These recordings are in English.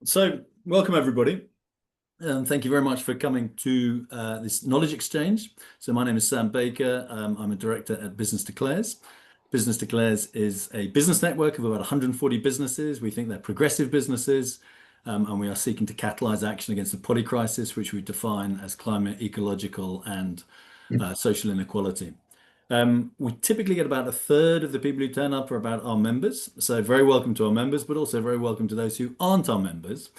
So, welcome everybody. Thank you very much for coming to this Knowledge Exchange. So, my name is Sam Baker. I'm a director at Business Declares. Business Declares is a business network of about 140 businesses. We think they're progressive businesses, and we are seeking to catalyze action against the poly crisis, which we define as climate, ecological, and social inequality. We typically get about a third of the people who turn up are about our members. So very welcome to our members, but also very welcome to those who aren't our members.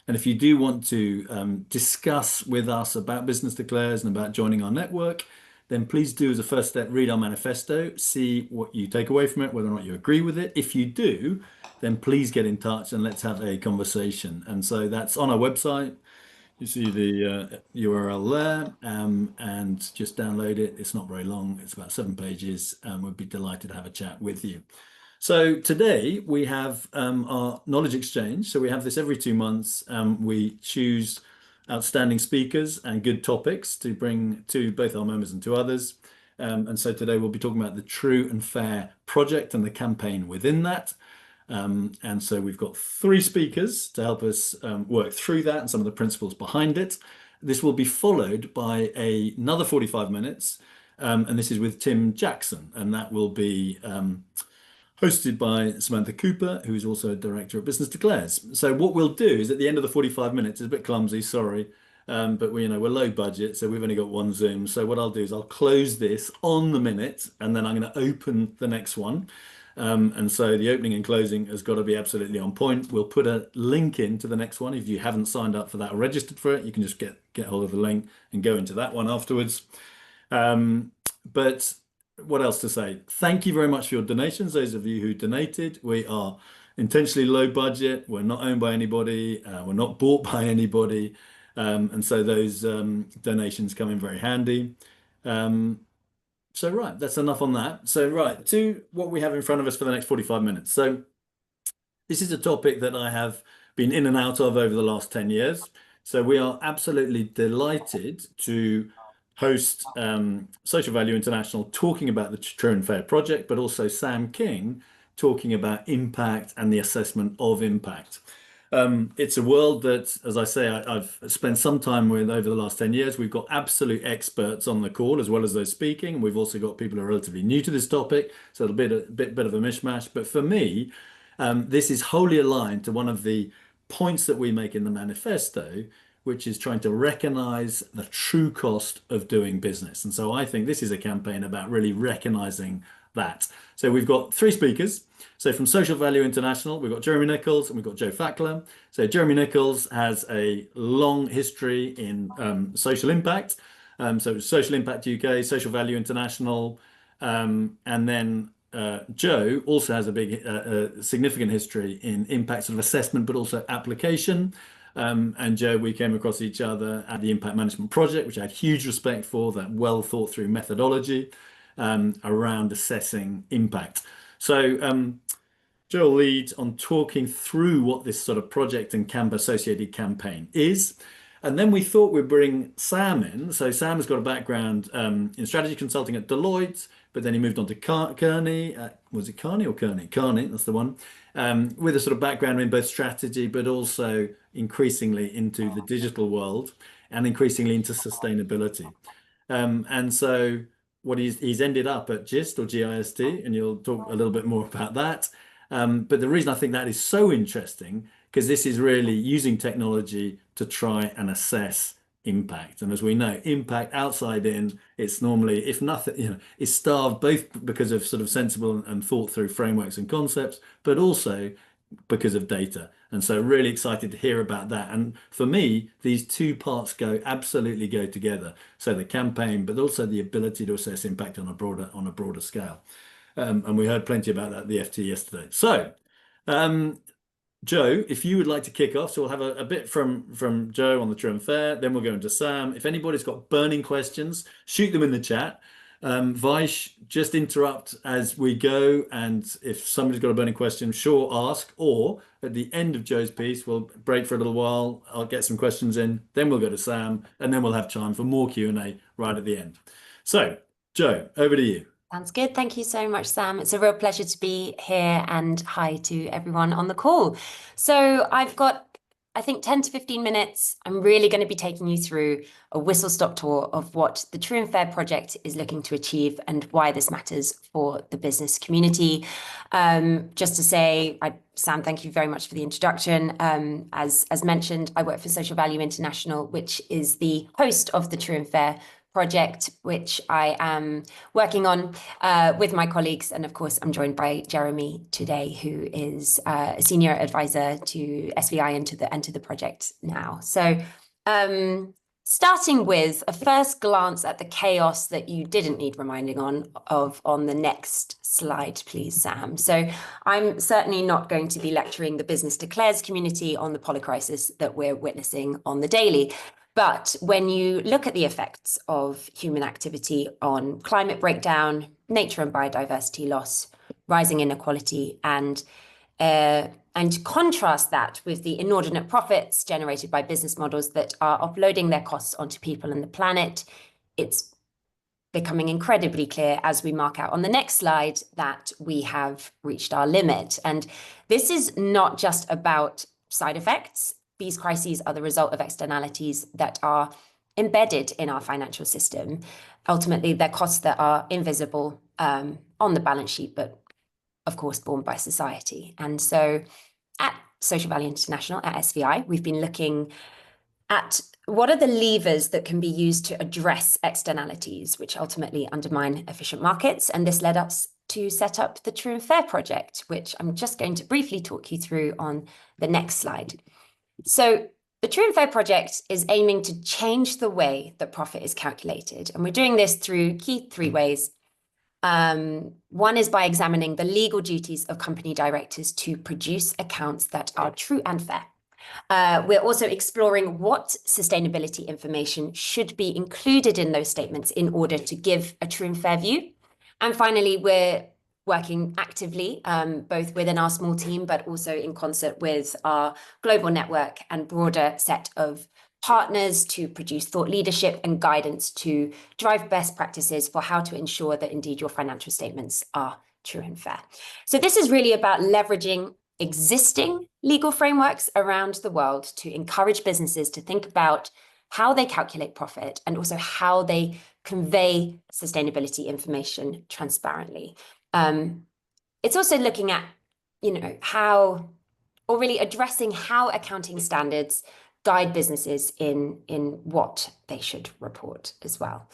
And if you do want to discuss with us about Business Declares and about joining our network, then please do as a first step, read our manifesto, see what you take away from it, whether or not you agree with it. If you do, then please get in touch and let's have a conversation. And so that's on our website. You see the URL there, and just download it. It's not very long. It's about 7 pages, and we'd be delighted to have a chat with you. So today we have our Knowledge Exchange. So we have this every 2 months. We choose outstanding speakers and good topics to bring to both our members and to others. And so today we'll be talking about the True and Fair project and the campaign within that. And so we've got 3 speakers to help us work through that and some of the principles behind it. This will be followed by another 45 minutes, and this is with Tim Jackson, and that will be hosted by Samantha Cooper, who is also a director at Business Declares. So what we'll do is at the end of the 45 minutes, it's a bit clumsy, sorry, but we're low budget, so we've only got 1 Zoom. So what I'll do is I'll close this on the minute, and then I'm going to open the next one. And so the opening and closing has got to be absolutely on point. We'll put a link into the next one. If you haven't signed up for that or registered for it, you can just get hold of the link and go into that one afterwards. But what else to say? Thank you very much for your donations, those of you who donated. We are intentionally low budget. We're not owned by anybody. We're not bought by anybody. And so those donations come in very handy. So right, that's enough on that. So right, to what we have in front of us for the next 45 minutes. So this is a topic that I have been in and out of over the last 10 years. So we are absolutely delighted to host Social Value International talking about the True and Fair project, but also Sam King talking about impact and the assessment of impact. It's a world that, as I say, I've spent some time with over the last 10 years. We've got absolute experts on the call as well as those speaking. We've also got people who are relatively new to this topic, so it'll be a bit of a mishmash. But for me, this is wholly aligned to one of the points that we make in the manifesto, which is trying to recognize the true cost of doing business. And so I think this is a campaign about really recognizing that. So we've got 3 speakers. So from Social Value International, we've got Jeremy Nichols and we've got Joe Fackler. So Jeremy Nichols has a long history in social impact. So Social Impact UK, Social Value International, and then Joe also has a big, significant history in impact sort of assessment, but also application. And Joe, we came across each other at the Impact Management Project, which I had huge respect for, that well thought through methodology around assessing impact. So Joe will lead on talking through what this sort of project and associated campaign is. And then we thought we'd bring Sam in. So Sam has got a background in strategy consulting at Deloitte, but then he moved on to Kearney. Was it Kearney or Kearney? Kearney, that's the one. With a sort of background in both strategy, but also increasingly into the digital world and increasingly into sustainability. And so what he's ended up at GIST or GIST, and you'll talk a little bit more about that. But the reason I think that is so interesting, because this is really using technology to try and assess impact. And as we know, impact outside in, it's normally, if nothing, is starved both because of sort of sensible and thought through frameworks and concepts, but also because of data. And so really excited to hear about that. And for me, these 2 parts absolutely go together. So the campaign, but also the ability to assess impact on a broader scale. And we heard plenty about that at the FT yesterday. So, Joe, if you would like to kick off, so we'll have a bit from Joe on the True and Fair, then we'll go into Sam. If anybody's got burning questions, shoot them in the chat. Vaish, just interrupt as we go, and if somebody's got a burning question, sure, ask. Or at the end of Joe's piece, we'll break for a little while. I'll get some questions in, then we'll go to Sam, and then we'll have time for more Q&A right at the end. So, Joe, over to you. Sounds good. Thank you so much, Sam. It's a real pleasure to be here, and hi to everyone on the call. So I've got I think 10 to 15 minutes, I'm really going to be taking you through a whistle-stop tour of what the True and Fair project is looking to achieve and why this matters for the business community. Just to say, Sam, thank you very much for the introduction. As mentioned, I work for Social Value International, which is the host of the True and Fair project, which I am working on with my colleagues. And of course, I'm joined by Jeremy today, who is a senior advisor to SVI and to the project now. So starting with a first glance at the chaos that you didn't need reminding on the next slide, please, Sam. So I'm certainly not going to be lecturing the Business Declares community on the polycrisis that we're witnessing on the daily. But when you look at the effects of human activity on climate breakdown, nature and biodiversity loss, rising inequality, and contrast that with the inordinate profits generated by business models that are offloading their costs onto people and the planet, it's becoming incredibly clear as we mark out on the next slide that we have reached our limit. And this is not just about side effects. These crises are the result of externalities that are embedded in our financial system. Ultimately, they're costs that are invisible on the balance sheet, but of course, borne by society. And so at Social Value International, at SVI, we've been looking at what are the levers that can be used to address externalities, which ultimately undermine efficient markets. And this led us to set up the True and Fair project, which I'm just going to briefly talk you through on the next slide. So the True and Fair project is aiming to change the way that profit is calculated. And we're doing this through three ways. One is by examining the legal duties of company directors to produce accounts that are true and fair. We're also exploring what sustainability information should be included in those statements in order to give a true and fair view. And finally, we're working actively, both within our small team, but also in concert with our global network and broader set of partners to produce thought leadership and guidance to drive best practices for how to ensure that indeed your financial statements are true and fair. So this is really about leveraging existing legal frameworks around the world to encourage businesses to think about how they calculate profit and also how they convey sustainability information transparently. It's also looking at, how, or really addressing how accounting standards guide businesses in what they should report as well.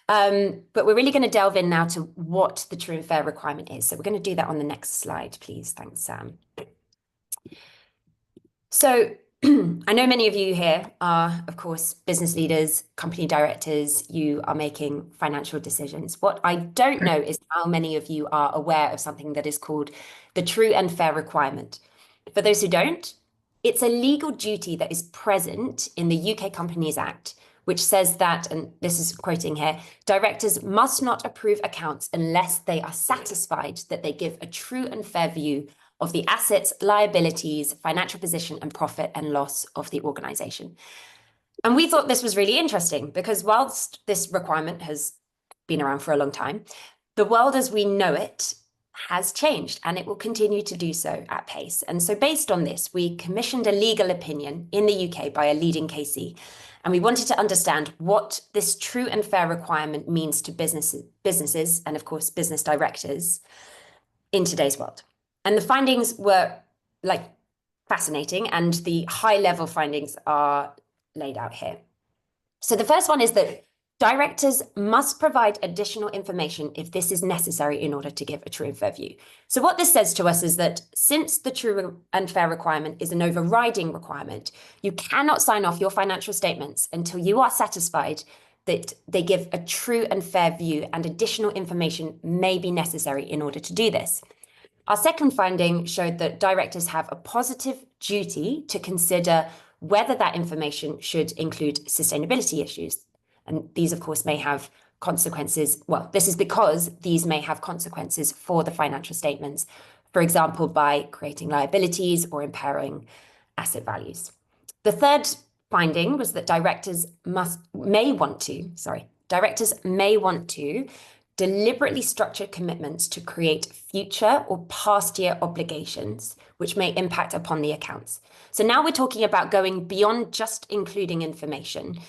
But we're really going to delve in now to what the True and Fair requirement is. So we're going to do that on the next slide, please. Thanks, Sam. So I know many of you here are, of course, business leaders, company directors. You are making financial decisions. What I don't know is how many of you are aware of something that is called the True and Fair requirement. For those who don't, it's a legal duty that is present in the UK Companies Act, which says that, and this is quoting here, directors must not approve accounts unless they are satisfied that they give a true and fair view of the assets, liabilities, financial position, and profit and loss of the organization. And we thought this was really interesting because whilst this requirement has been around for a long time, the world as we know it has changed and it will continue to do so at pace. And so based on this, we commissioned a legal opinion in the UK by a leading KC. And we wanted to understand what this true and fair requirement means to businesses and of course, business directors in today's world. And the findings were fascinating, and the high level findings are laid out here. So the first one is that directors must provide additional information if this is necessary in order to give a true and fair view. So what this says to us is that since the true and fair requirement is an overriding requirement, you cannot sign off your financial statements until you are satisfied that they give a true and fair view, and additional information may be necessary in order to do this. Our second finding showed that directors have a positive duty to consider whether that information should include sustainability issues. And these, of course, may have consequences. Well, this is because these may have consequences for the financial statements, for example, by creating liabilities or impairing asset values. The third finding was that directors may want to deliberately structured commitments to create future or past year obligations, which may impact upon the accounts. So now we're talking about going beyond just including information.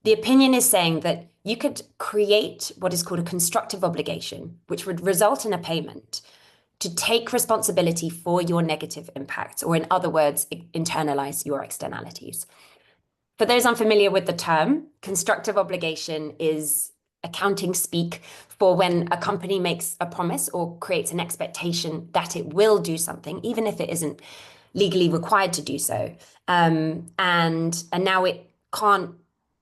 The opinion is saying that you could create what is called a constructive obligation, which would result in a payment to take responsibility for your negative impacts, or in other words, internalize your externalities. For those unfamiliar with the term, constructive obligation is accounting speak for when a company makes a promise or creates an expectation that it will do something, even if it isn't legally required to do so. And now it can't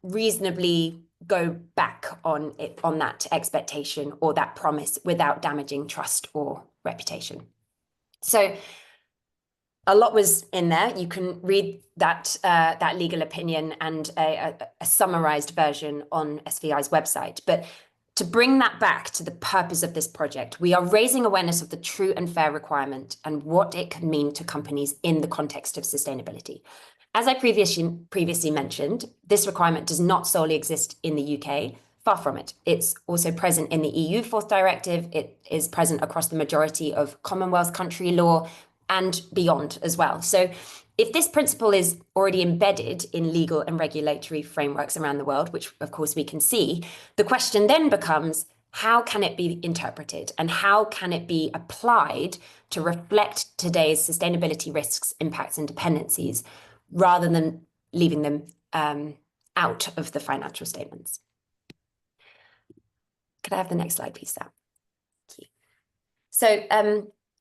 reasonably go back on that expectation or that promise without damaging trust or reputation. So a lot was in there. You can read that legal opinion and a summarized version on SVI's website. But to bring that back to the purpose of this project, we are raising awareness of the true and fair requirement and what it can mean to companies in the context of sustainability. As I previously mentioned, this requirement does not solely exist in the UK. Far from it. It's also present in the EU Fourth Directive. It is present across the majority of Commonwealth country law and beyond as well. So if this principle is already embedded in legal and regulatory frameworks around the world, which of course we can see, the question then becomes, how can it be interpreted and how can it be applied to reflect today's sustainability risks, impacts, and dependencies, rather than leaving them out of the financial statements? Could I have the next slide, please, Sam? Thank you.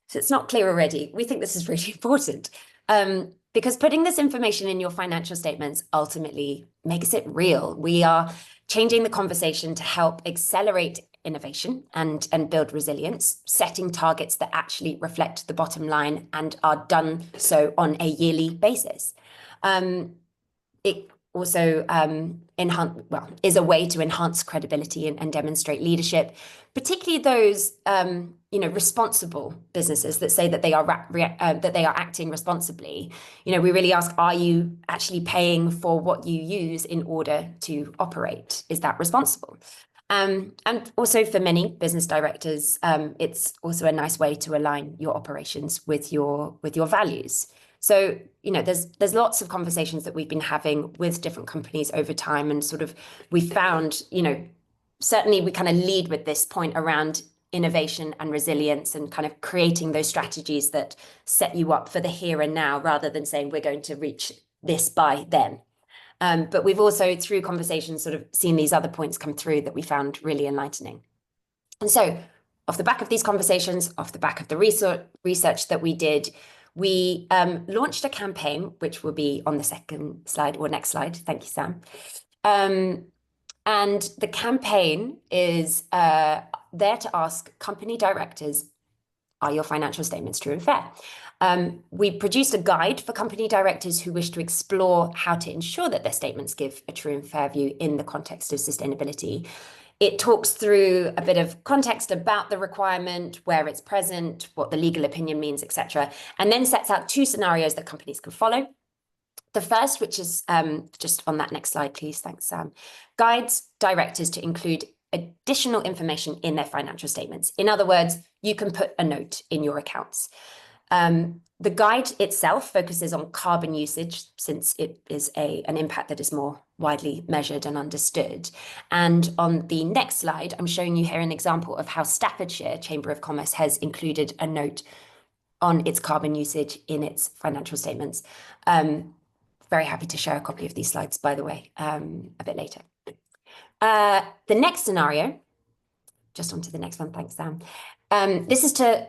So it's not clear already. We think this is really important because putting this information in your financial statements ultimately makes it real. We are changing the conversation to help accelerate innovation and build resilience, setting targets that actually reflect the bottom line and are done so on a yearly basis. It also is a way to enhance credibility and demonstrate leadership, particularly those responsible businesses that say that they are acting responsibly. We really ask, are you actually paying for what you use in order to operate? Is that responsible? And also for many business directors, it's also a nice way to align your operations with your values. So, there's lots of conversations that we've been having with different companies over time, and sort of we found, certainly we kind of lead with this point around innovation and resilience and kind of creating those strategies that set you up for the here and now, rather than saying we're going to reach this by then. But we've also, through conversations, sort of seen these other points come through that we found really enlightening. And so off the back of these conversations, off the back of the research that we did, we launched a campaign, which will be on the second slide or next slide. Thank you, Sam. And the campaign is there to ask company directors, are your financial statements true and fair? We produced a guide for company directors who wish to explore how to ensure that their statements give a true and fair view in the context of sustainability. It talks through a bit of context about the requirement, where it's present, what the legal opinion means, etc., and then sets out 2 scenarios that companies can follow. The first, which is just on that next slide, please. Thanks, Sam. Guides directors to include additional information in their financial statements. In other words, you can put a note in your accounts. The guide itself focuses on carbon usage, since it is an impact that is more widely measured and understood. And on the next slide, I'm showing you here an example of how Staffordshire Chamber of Commerce has included a note on its carbon usage in its financial statements. Very happy to share a copy of these slides, by the way, a bit later. The next scenario, just onto the next one, thanks, Sam. This is to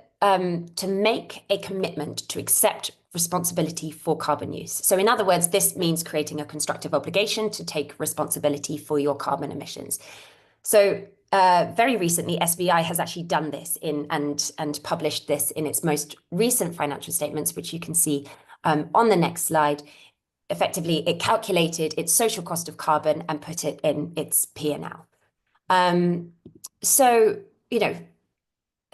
make a commitment to accept responsibility for carbon use. So in other words, this means creating a constructive obligation to take responsibility for your carbon emissions. So very recently, SVI has actually done this and published this in its most recent financial statements, which you can see on the next slide. Effectively, it calculated its social cost of carbon and put it in its P&L. So,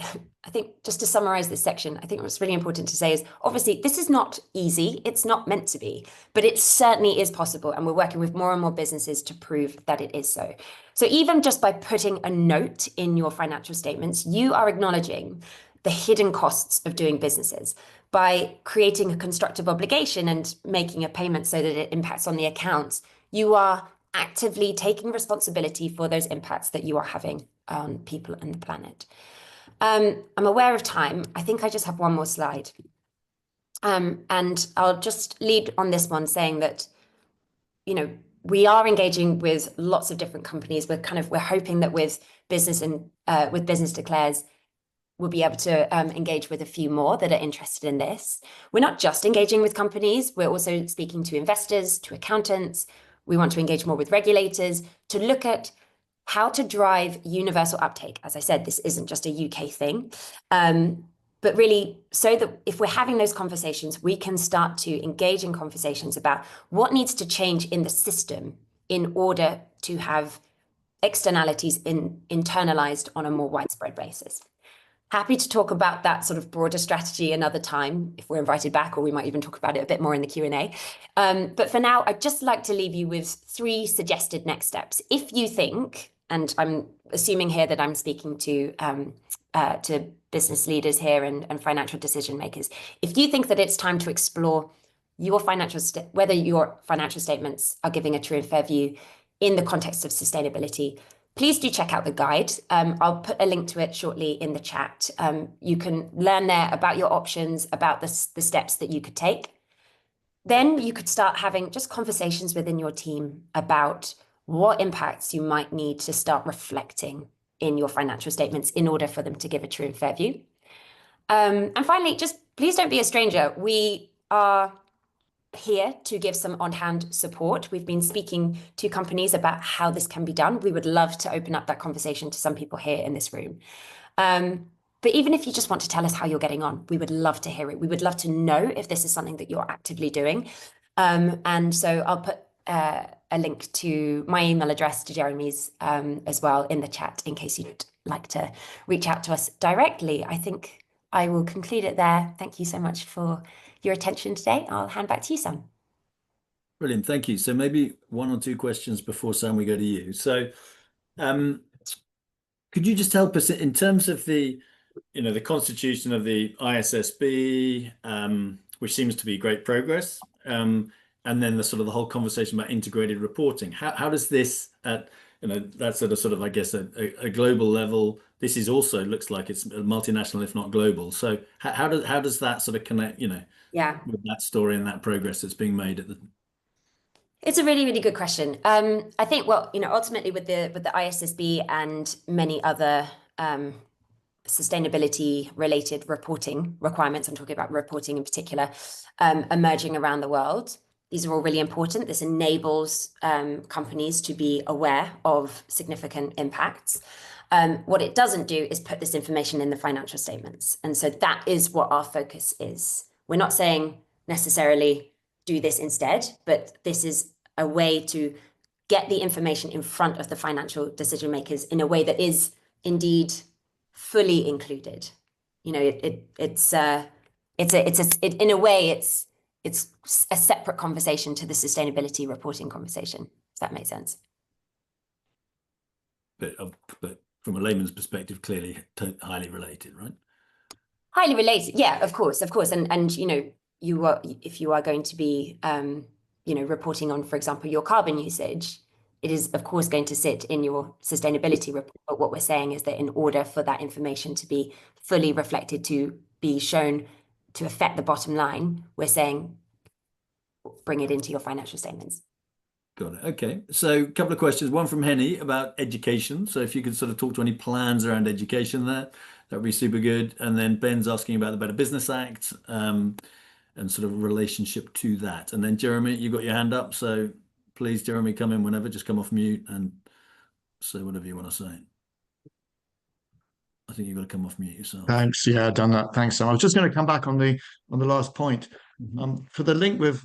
I think just to summarize this section, I think what's really important to say is obviously this is not easy. It's not meant to be, but it certainly is possible. And we're working with more and more businesses to prove that it is so. So even just by putting a note in your financial statements, you are acknowledging the hidden costs of doing businesses. By creating a constructive obligation and making a payment so that it impacts on the accounts, you are actively taking responsibility for those impacts that you are having on people and the planet. I'm aware of time. I think I just have one more slide. And I'll just lead on this one saying that, you know, we are engaging with lots of different companies. We're hoping that with Business Declares, we'll be able to engage with a few more that are interested in this. We're not just engaging with companies, we're also speaking to investors, to accountants. We want to engage more with regulators to look at how to drive universal uptake. As I said, this isn't just a UK thing, but really so that if we're having those conversations, we can start to engage in conversations about what needs to change in the system in order to have externalities internalized on a more widespread basis. Happy to talk about that sort of broader strategy another time if we're invited back, or we might even talk about it a bit more in the Q&A. But for now, I'd just like to leave you with 3 suggested next steps. If you think, and I'm assuming here that I'm speaking to business leaders here and financial decision makers, if you think that it's time to explore your whether your financial statements are giving a true and fair view in the context of sustainability, please do check out the guide. I'll put a link to it shortly in the chat. You can learn there about your options, about the steps that you could take. Then you could start having just conversations within your team about what impacts you might need to start reflecting in your financial statements in order for them to give a true and fair view. And finally, just please don't be a stranger. We are here to give some on-hand support. We've been speaking to companies about how this can be done. We would love to open up that conversation to some people here in this room. But even if you just want to tell us how you're getting on, we would love to hear it. We would love to know if this is something that you're actively doing. And so I'll put a link to my email address, to Jeremy's as well in the chat, in case you'd like to reach out to us directly. I think I will conclude it there. Thank you so much for your attention today. I'll hand back to you, Sam. Brilliant, thank you. So maybe 1 or 2 questions before, Sam, we go to you. So could you just help us in terms of the constitution of the ISSB, which seems to be great progress, and then the whole conversation about integrated reporting. How does this that's at a sort of, I guess, a global level. This is also looks like it's multinational, if not global. So how does that sort of connect, with that story and that progress that's being made at the... It's a really, really good question. I think, well, ultimately with the ISSB and many other sustainability related reporting requirements, I'm talking about reporting in particular, emerging around the world. These are all really important. This enables companies to be aware of significant impacts. What it doesn't do is put this information in the financial statements. And so that is what our focus is. We're not saying necessarily do this instead, but this is a way to get the information in front of the financial decision makers in a way that is indeed fully included. In a way, it's a separate conversation to the sustainability reporting conversation, if that makes sense. But from a layman's perspective, clearly highly related, right? Highly related, yeah, of course. And if you are going to be reporting on, for example, your carbon usage, it is of course going to sit in your sustainability report. But what we're saying is that in order for that information to be fully reflected, to be shown to affect the bottom line, we're saying bring it into your financial statements. Got it. Okay. So a couple of questions. One from Henny about education. So if you could sort of talk to any plans around education there, that would be super good. And then Ben's asking about the Better Business Act and sort of relationship to that. And then Jeremy, you got your hand up. So please, Jeremy, come in whenever. Just come off mute and say whatever you want to say. I think you've got to come off mute yourself. Thanks. Yeah, I've done that. Thanks, Sam. I was just going to come back on the last point. For the link with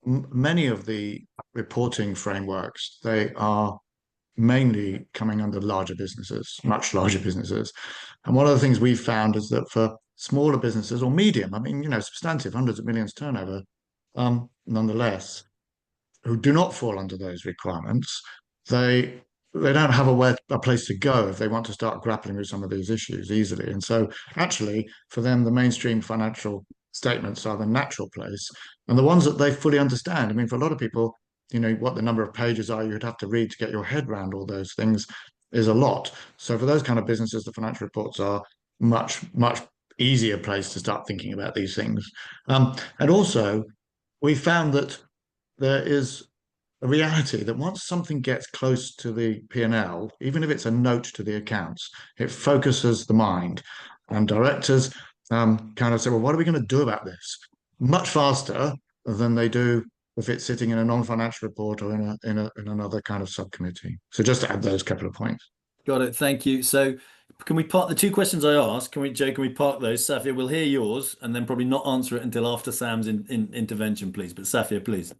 many of the reporting frameworks, they are mainly coming under larger businesses, much larger businesses. And one of the things we've found is that for smaller businesses or medium, I mean, substantive, hundreds of millions turnover, nonetheless, who do not fall under those requirements, they don't have a place to go if they want to start grappling with some of these issues easily. And so actually, for them, the mainstream financial statements are the natural place and the ones that they fully understand. I mean, for a lot of people, what the number of pages are you'd have to read to get your head around all those things is a lot. So for those kind of businesses, the financial reports are much, much easier place to start thinking about these things. And also, we found that there is a reality that once something gets close to the P&L, even if it's a note to the accounts, it focuses the mind. And directors kind of say, well, what are we going to do about this? Much faster than they do if it's sitting in a non-financial report or in another kind of subcommittee. So just to add those couple of points. Got it. Thank you. So can we park the two questions I asked? Joe, can we park those? Safia, we'll hear yours and then probably not answer it until after Sam's intervention, please. But Safia, please.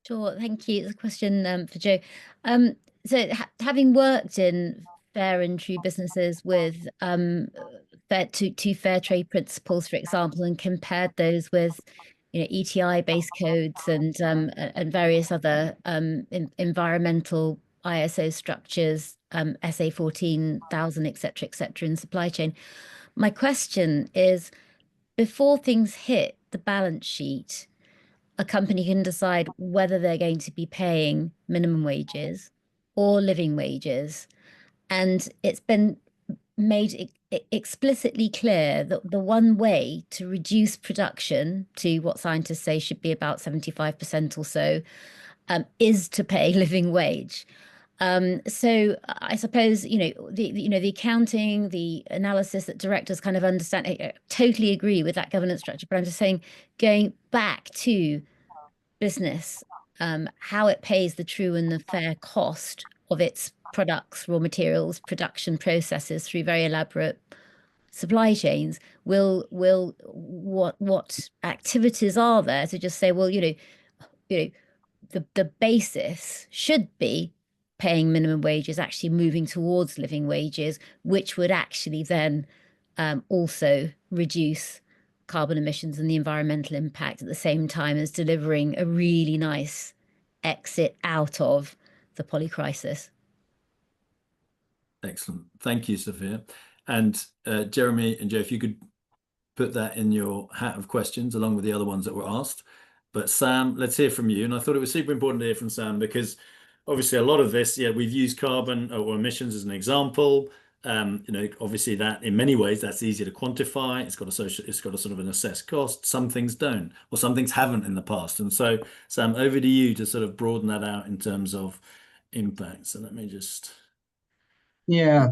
Sure, thank you. It's a question for Joe. So having worked in fair and true businesses with two fair trade principles, for example, and compared those with ETI-based codes and various other environmental ISO structures, SA 14000, et cetera, in supply chain. My question is, before things hit the balance sheet, a company can decide whether they're going to be paying minimum wages or living wages. And it's been made explicitly clear that the one way to reduce production to what scientists say should be about 75% or so is to pay living wage. So I suppose, the accounting, the analysis that directors kind of understand, I totally agree with that governance structure, but I'm just saying, going back to business, how it pays the true and the fair cost of its products, raw materials, production processes through very elaborate supply chains, what activities are there to just say, well, the basis should be paying minimum wages, actually moving towards living wages, which would actually then also reduce carbon emissions and the environmental impact at the same time as delivering a really nice exit out of the polycrisis. Excellent. Thank you, Safia. And Jeremy and Joe, if you could put that in your hat of questions along with the other ones that were asked. But Sam, let's hear from you. And I thought it was super important to hear from Sam because obviously a lot of this, we've used carbon or emissions as an example. Obviously that in many ways that's easier to quantify. It's got a sort of an assessed cost. Some things don't, or some things haven't in the past. And so, Sam, over to you to sort of broaden that out in terms of impact. So let me just. Yeah.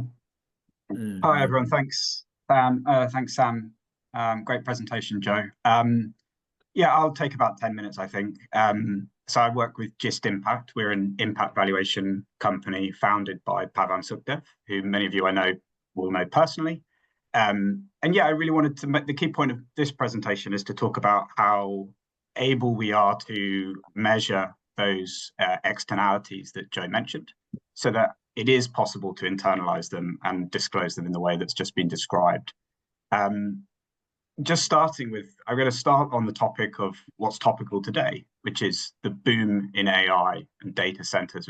Hi everyone. Thanks, Sam. Great presentation, Joe. I'll take about 10 minutes, I think. So I work with Gist Impact. We're an impact valuation company founded by Pavan Sukhdev, who many of you I know will know personally. I really wanted to make the key point of this presentation is to talk about how able we are to measure those externalities that Joe mentioned, so that it is possible to internalize them and disclose them in the way that's just been described. Just starting with, I'm going to start on the topic of what's topical today, which is the boom in AI and data centers,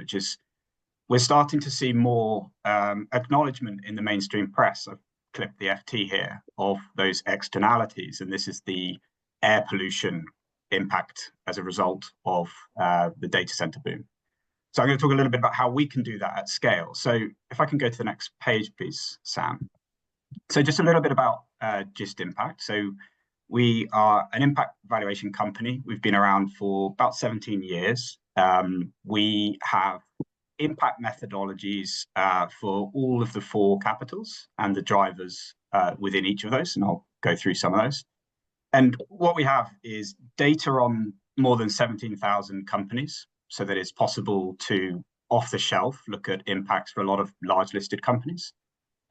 we're starting to see more acknowledgement in the mainstream press. I've clipped the FT here of those externalities, and this is the air pollution impact as a result of the data center boom. So I'm going to talk a little bit about how we can do that at scale. So if I can go to the next page, please, Sam. So just a little bit about Gist Impact. So we are an impact valuation company. We've been around for about 17 years. We have impact methodologies for all of the 4 capitals and the drivers within each of those, and I'll go through some of those. And what we have is data on more than 17,000 companies, so that it's possible to, off the shelf, look at impacts for a lot of large listed companies.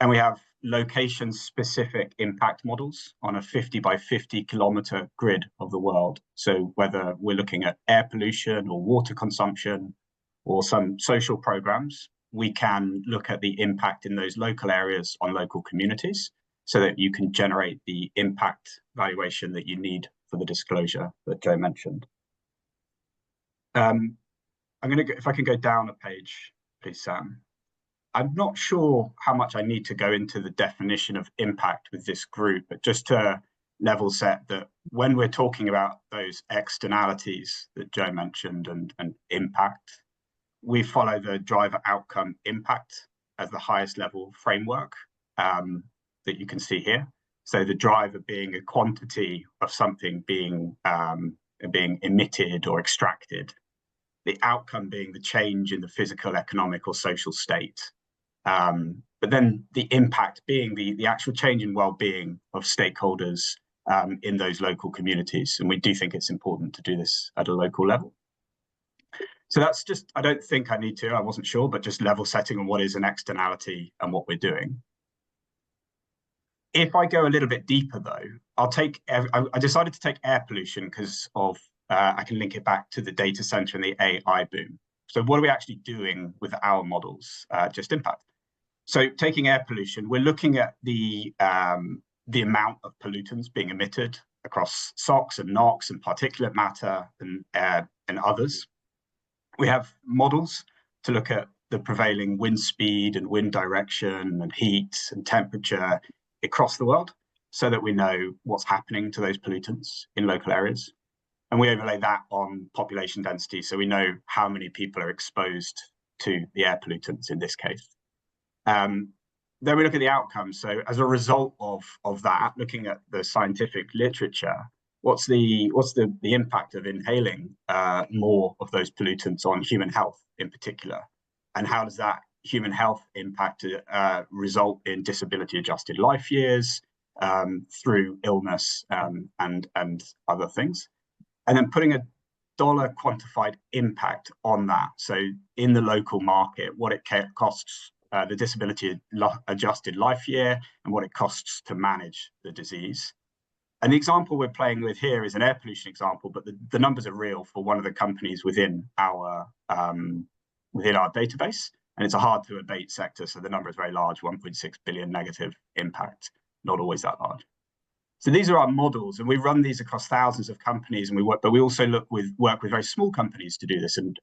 And we have location-specific impact models on a 50 by 50 kilometer grid of the world. So whether we're looking at air pollution or water consumption or some social programs, we can look at the impact in those local areas on local communities so that you can generate the impact valuation that you need for the disclosure that Joe mentioned. I'm going to go, if I can go down a page, please, Sam. I'm not sure how much I need to go into the definition of impact with this group, but just to level set that when we're talking about those externalities that Joe mentioned and impact, we follow the driver outcome impact as the highest level framework that you can see here. So the driver being a quantity of something being emitted or extracted, the outcome being the change in the physical, economic, or social state. But then the impact being the actual change in well-being of stakeholders in those local communities. And we do think it's important to do this at a local level. So that's just, I don't think I need to, I wasn't sure, but just level setting on what is an externality and what we're doing. If I go a little bit deeper though, I decided to take air pollution because of, I can link it back to the data center and the AI boom. So what are we actually doing with our models, just impact? So taking air pollution, we're looking at the amount of pollutants being emitted across SOx and NOx and particulate matter and others. We have models to look at the prevailing wind speed and wind direction and heat and temperature across the world so that we know what's happening to those pollutants in local areas. And we overlay that on population density, so we know how many people are exposed to the air pollutants in this case. Then we look at the outcomes. So as a result of that, looking at the scientific literature, what's the impact of inhaling more of those pollutants on human health in particular? And how does that human health impact result in disability adjusted life years through illness and other things? And then putting a dollar quantified impact on that. So in the local market, what it costs the disability adjusted life year and what it costs to manage the disease. And the example we're playing with here is an air pollution example, but the numbers are real for one of the companies within our database. And it's a hard to abate sector, so the number is very large, 1.6 billion negative impact, not always that large. So these are our models, and we run these across thousands of companies, and but we also work with very small companies to do this. And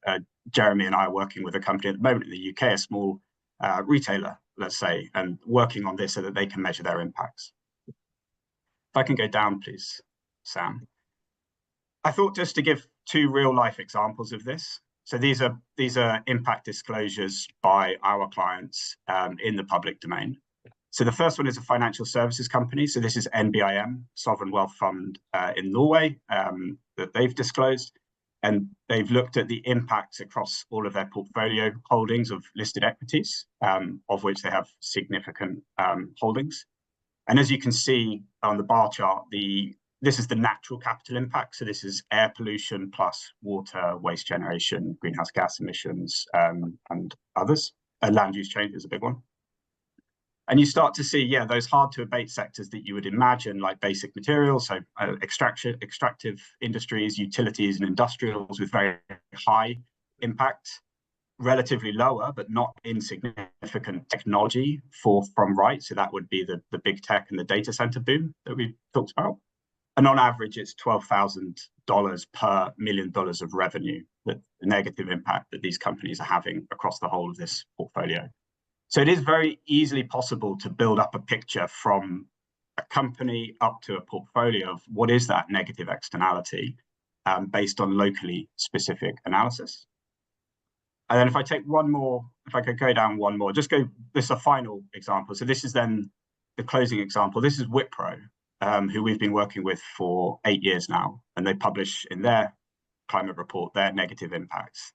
Jeremy and I are working with a company at the moment in the UK, a small retailer, let's say, and working on this so that they can measure their impacts. If I can go down, please, Sam. I thought just to give two real life examples of this. So these are impact disclosures by our clients in the public domain. So the first one is a financial services company. So this is NBIM, Sovereign Wealth Fund in Norway that they've disclosed. And they've looked at the impacts across all of their portfolio holdings of listed equities, of which they have significant holdings. And as you can see on the bar chart, this is the natural capital impact. So this is air pollution plus water, waste generation, greenhouse gas emissions, and others. Land use change is a big one. And you start to see, yeah, those hard to abate sectors that you would imagine, like basic materials, so extractive industries, utilities, and industrials with very high impact, relatively lower, but not insignificant technology from right. So that would be the big tech and the data center boom that we talked about. And on average, it's $12,000 per $1 million of revenue, that the negative impact that these companies are having across the whole of this portfolio. So it is very easily possible to build up a picture from a company up to a portfolio of what is that negative externality based on locally specific analysis. And then if I take one more, if I could go down one more, this is a final example. So this is then the closing example. This is Wipro, who we've been working with for 8 years now, and they publish in their climate report their negative impacts.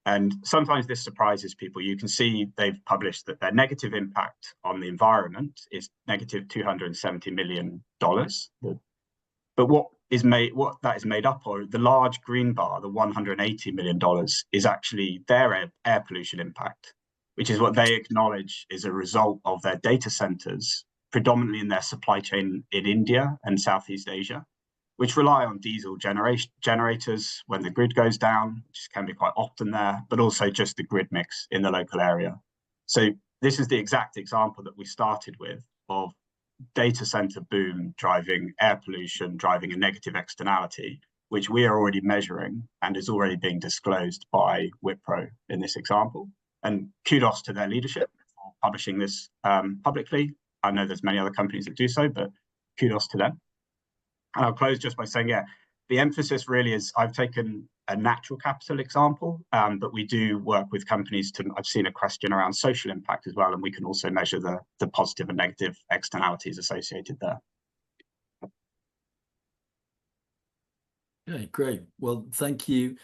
And sometimes this surprises people. You can see they've published that their negative impact on the environment is negative $270 million. But what that is made up of, the large green bar, the $180 million, is actually their air pollution impact, which is what they acknowledge is a result of their data centers, predominantly in their supply chain in India and Southeast Asia, which rely on diesel generators when the grid goes down, which can be quite often there, but also just the grid mix in the local area. So this is the exact example that we started with of data center boom driving air pollution, driving a negative externality, which we are already measuring and is already being disclosed by Wipro in this example. And kudos to their leadership for publishing this publicly. I know there's many other companies that do so, but kudos to them. And I'll close just by saying, yeah, the emphasis really is, I've taken a natural capital example, but we do work with companies to, I've seen a question around social impact as well, and we can also measure the positive and negative externalities associated there. Okay, great. Well, thank you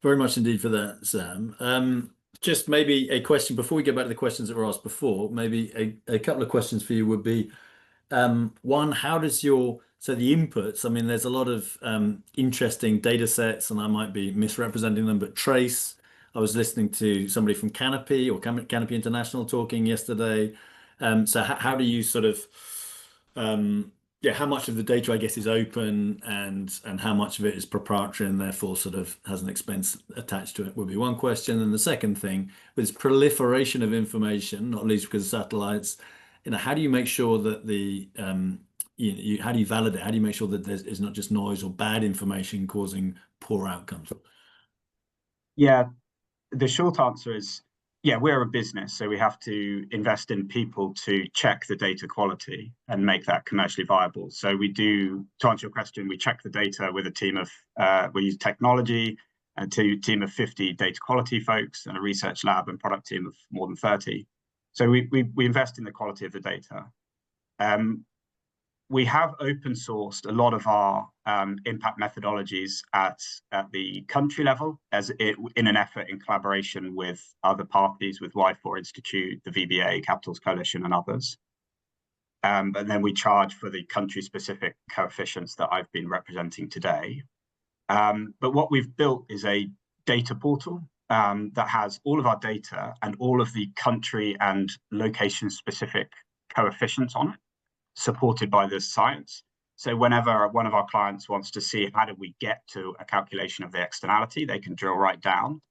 very much indeed for that, Sam. Just maybe a question before we get back to the questions that were asked before, maybe a couple of questions for you would be, one, how does so the inputs, I mean, there's a lot of interesting data sets, and I might be misrepresenting them, but Trace, I was listening to somebody from Canopy or Canopy International talking yesterday. So how do you sort of, how much of the data, I guess, is open and how much of it is proprietary and therefore sort of has an expense attached to it would be one question. And the second thing, with this proliferation of information, not least because of satellites, how do you make sure that how do you validate? How do you make sure that there's not just noise or bad information causing poor outcomes? Yeah, the short answer is, yeah, we're a business, so we have to invest in people to check the data quality and make that commercially viable. So we do, to answer your question, we check the data with a team of, we use technology, a team of 50 data quality folks and a research lab and product team of more than 30. So we invest in the quality of the data. We have open sourced a lot of our impact methodologies at the country level in an effort in collaboration with other parties, with Y4 Institute, the VBA, Capitals Coalition, and others. And then we charge for the country-specific coefficients that I've been representing today. But what we've built is a data portal that has all of our data and all of the country and location-specific coefficients on it, supported by this science. So whenever one of our clients wants to see how do we get to a calculation of the externality, they can drill right down.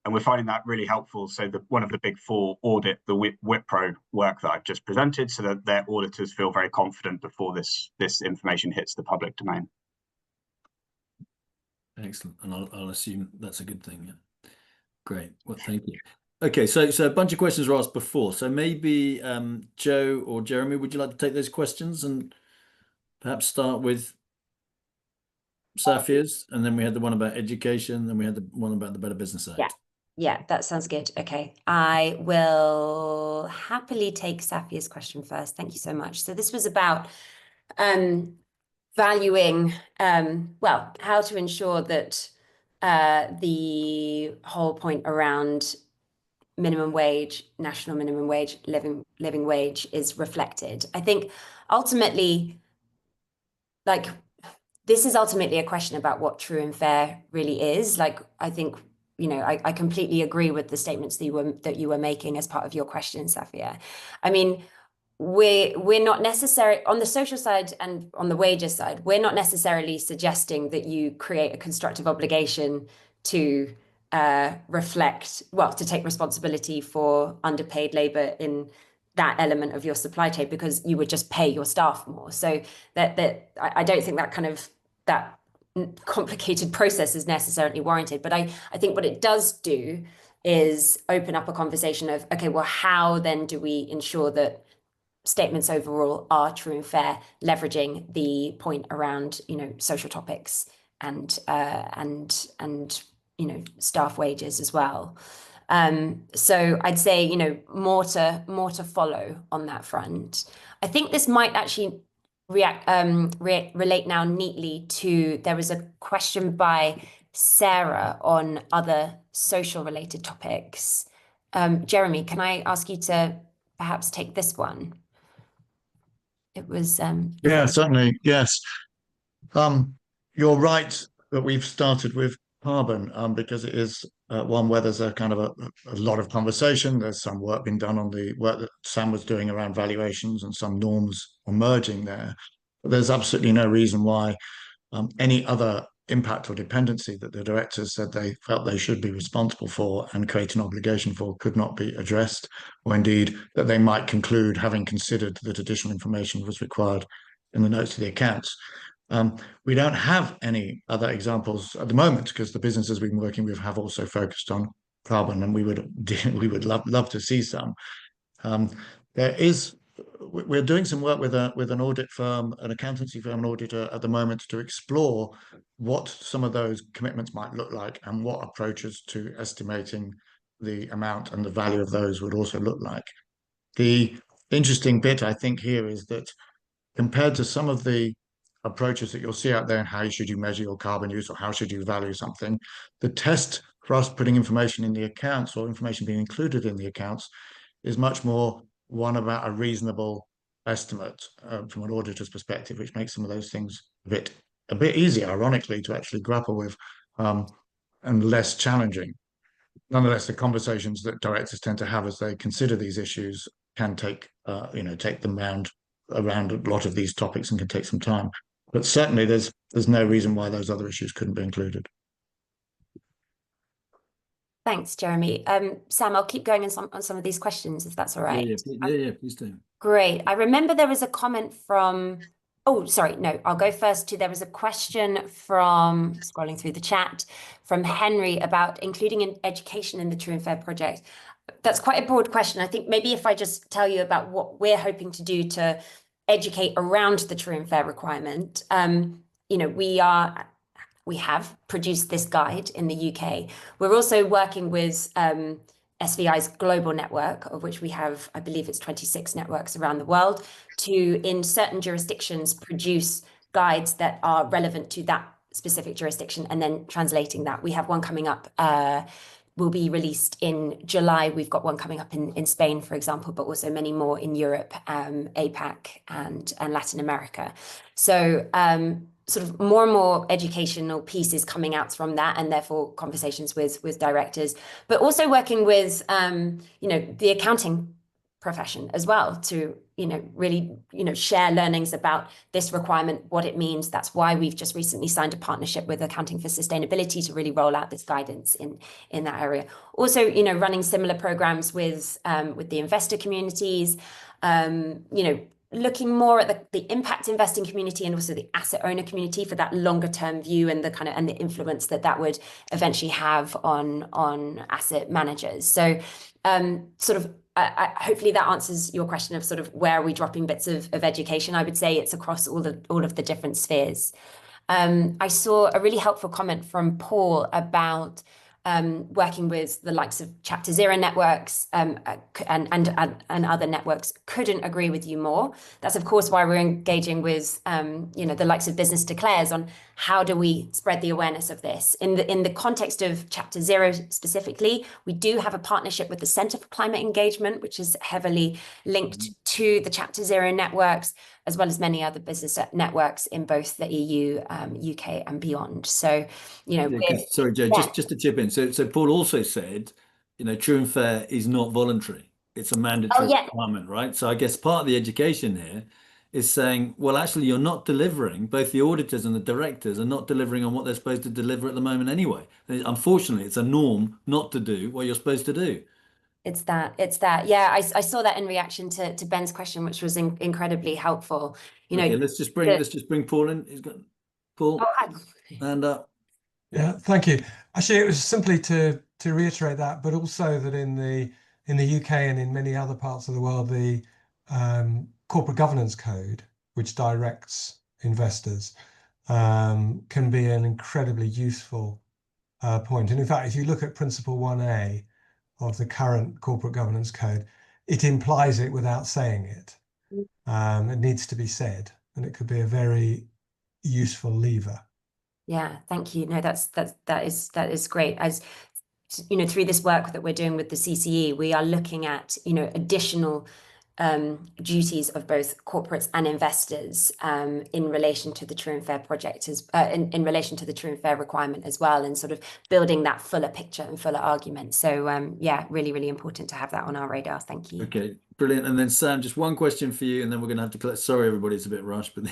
And we're finding that really helpful. So one of the big four audit the Wipro work that I've just presented, so that their auditors feel very confident before this information hits the public domain. Excellent. And I'll assume that's a good thing. Yeah. Great. Well, thank you. Okay, so a bunch of questions were asked before. So maybe Joe or Jeremy, would you like to take those questions and perhaps start with Safia's? And then we had the one about education, then we had the one about the Better Business Act. Yeah, that sounds good. Okay, I will happily take Safia's question first. Thank you so much. So this was about valuing, how to ensure that the whole point around minimum wage, national minimum wage, living wage is reflected. I think ultimately, this is ultimately a question about what true and fair really is. I think, I completely agree with the statements that you were making as part of your question, Safia. I mean, we're not necessarily on the social side and on the wages side, we're not necessarily suggesting that you create a constructive obligation to to take responsibility for underpaid labor in that element of your supply chain, because you would just pay your staff more. So that I don't think that complicated process is necessarily warranted. But I think what it does do is open up a conversation of, okay, well, how then do we ensure that statements overall are true and fair, leveraging the point around, social topics and staff wages as well. So I'd say, more to follow on that front. I think this might actually relate now neatly to, there was a question by Sarah on other social related topics. Jeremy, can I ask you to perhaps take this one? It was yeah, certainly, yes. You're right that we've started with carbon because it is one where there's a kind of a lot of conversation. There's some work being done on the work that Sam was doing around valuations and some norms emerging there. But there's absolutely no reason why any other impact or dependency that the directors said they felt they should be responsible for and create an obligation for could not be addressed, or indeed that they might conclude, having considered that additional information was required in the notes to the accounts. We don't have any other examples at the moment because the businesses we've been working with have also focused on carbon, and we would love to see some. We're doing some work with an audit firm, an accountancy firm, an auditor at the moment to explore what some of those commitments might look like and what approaches to estimating the amount and the value of those would also look like. The interesting bit, I think, here is that compared to some of the approaches that you'll see out there and how should you measure your carbon use or how should you value something, the test for us putting information in the accounts or information being included in the accounts is much more one about a reasonable estimate from an auditor's perspective, which makes some of those things a bit easier, ironically, to actually grapple with and less challenging. Nonetheless, the conversations that directors tend to have as they consider these issues can take them around a lot of these topics and can take some time. But certainly there's no reason why those other issues couldn't be included. Thanks, Jeremy. Sam, I'll keep going on some of these questions if that's all right. Yeah, please do. Great. I remember there was a comment from, oh, sorry, no, I'll go first to, there was a question from, scrolling through the chat, from Henry about including in education in the True and Fair project. That's quite a broad question. I think maybe if I just tell you about what we're hoping to do to educate around the True and Fair requirement. We have produced this guide in the UK. We're also working with SVI's global network, of which we have, I believe it's 26 networks around the world, to, in certain jurisdictions, produce guides that are relevant to that specific jurisdiction and then translating that. We have one coming up, will be released in July. We've got one coming up in Spain, for example, but also many more in Europe, APAC and Latin America. So sort of more and more educational pieces coming out from that, and therefore conversations with directors, but also working with the accounting profession as well to really share learnings about this requirement, what it means. That's why we've just recently signed a partnership with Accounting for Sustainability to really roll out this guidance in that area. Also, running similar programs with the investor communities, looking more at the impact investing community and also the asset owner community for that longer term view and the influence that would eventually have on asset managers. So hopefully that answers your question of sort of where are we dropping bits of education. I would say it's across all of the different spheres. I saw a really helpful comment from Paul about working with the likes of Chapter Zero networks and other networks. Couldn't agree with you more. That's of course why we're engaging with the likes of Business Declares on how do we spread the awareness of this. In the context of Chapter Zero specifically, we do have a partnership with the Centre for Climate Engagement, which is heavily linked to the Chapter Zero networks, as well as many other business networks in both the EU, UK and beyond. So, sorry, Joe, just to chip in. So Paul also said, True and Fair is not voluntary. It's a mandatory requirement, right? So I guess part of the education here is saying, well, actually, you're not delivering. Both the auditors and the directors are not delivering on what they're supposed to deliver at the moment anyway. Unfortunately, it's a norm not to do what you're supposed to do. It's that. Yeah, I saw that in reaction to Ben's question, which was incredibly helpful. Okay, let's just bring Paul in. He's got Paul. And yeah, thank you. Actually, it was simply to reiterate that, but also that in the UK and in many other parts of the world, the corporate governance code, which directs investors, can be an incredibly useful point. And in fact, if you look at Principle 1A of the current corporate governance code, it implies it without saying it. It needs to be said, and it could be a very useful lever. Yeah, thank you. No, that is great. As through this work that we're doing with the CCE, we are looking at additional duties of both corporates and investors in relation to the True and Fair project, in relation to the True and Fair requirement as well, and sort of building that fuller picture and fuller argument. So yeah, really, really important to have that on our radar. Thank you. Okay, brilliant. And then Sam, just one question for you, and then we're going to have to collect. Sorry, everybody, it's a bit rushed, but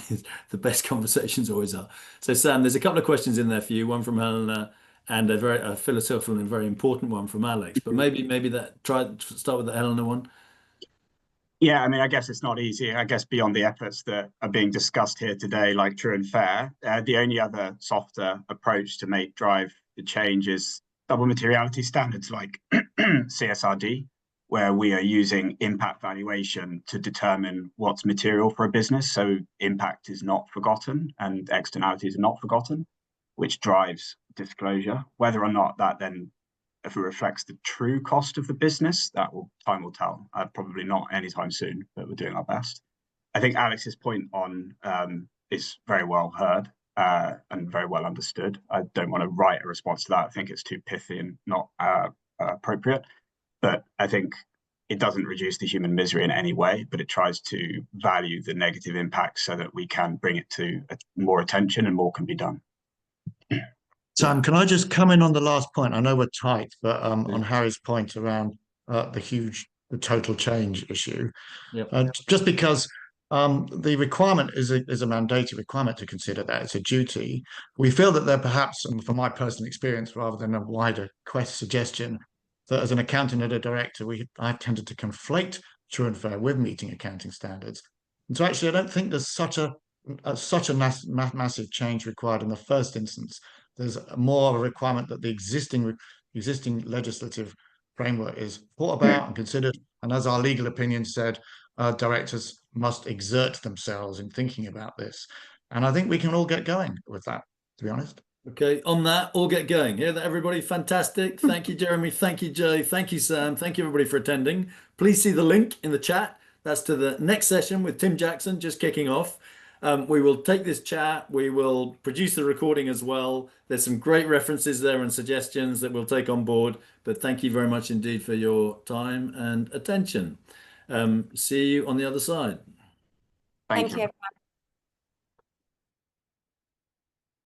the best conversations always are. So Sam, there's a couple of questions in there for you. One from Helena, and a very philosophical and very important one from Alex. But maybe start with the Helena one. Yeah, I mean, I guess it's not easy. I guess beyond the efforts that are being discussed here today, like True and Fair, the only other softer approach to drive the change is double materiality standards like CSRD, where we are using impact valuation to determine what's material for a business. So impact is not forgotten and externalities are not forgotten, which drives disclosure. Whether or not that then, if it reflects the true cost of the business, time will tell. Probably not anytime soon, but we're doing our best. I think Alex's point on is very well heard and very well understood. I don't want to write a response to that. I think it's too pithy and not appropriate. But I think it doesn't reduce the human misery in any way, but it tries to value the negative impacts so that we can bring it to more attention and more can be done. Sam, can I just come in on the last point? I know we're tight, but on Harry's point around the total change issue, just because the requirement is a mandated requirement to consider that it's a duty. We feel that there perhaps, and from my personal experience, rather than a wider suggestion, that as an accountant and a director, I've tended to conflate True and Fair with meeting accounting standards. And so actually, I don't think there's such a massive change required in the first instance. There's more of a requirement that the existing legislative framework is thought about and considered. And as our legal opinion said, directors must exert themselves in thinking about this. And I think we can all get going with that, to be honest. Okay, on that, all get going. Hear that, everybody? Fantastic. Thank you, Jeremy. Thank you, Joe. Thank you, Sam. Thank you, everybody, for attending. Please see the link in the chat. That's to the next session with Tim Jackson, just kicking off. We will take this chat. We will produce the recording as well. There's some great references there and suggestions that we'll take on board. But thank you very much indeed for your time and attention. See you on the other side. Thank you, everyone.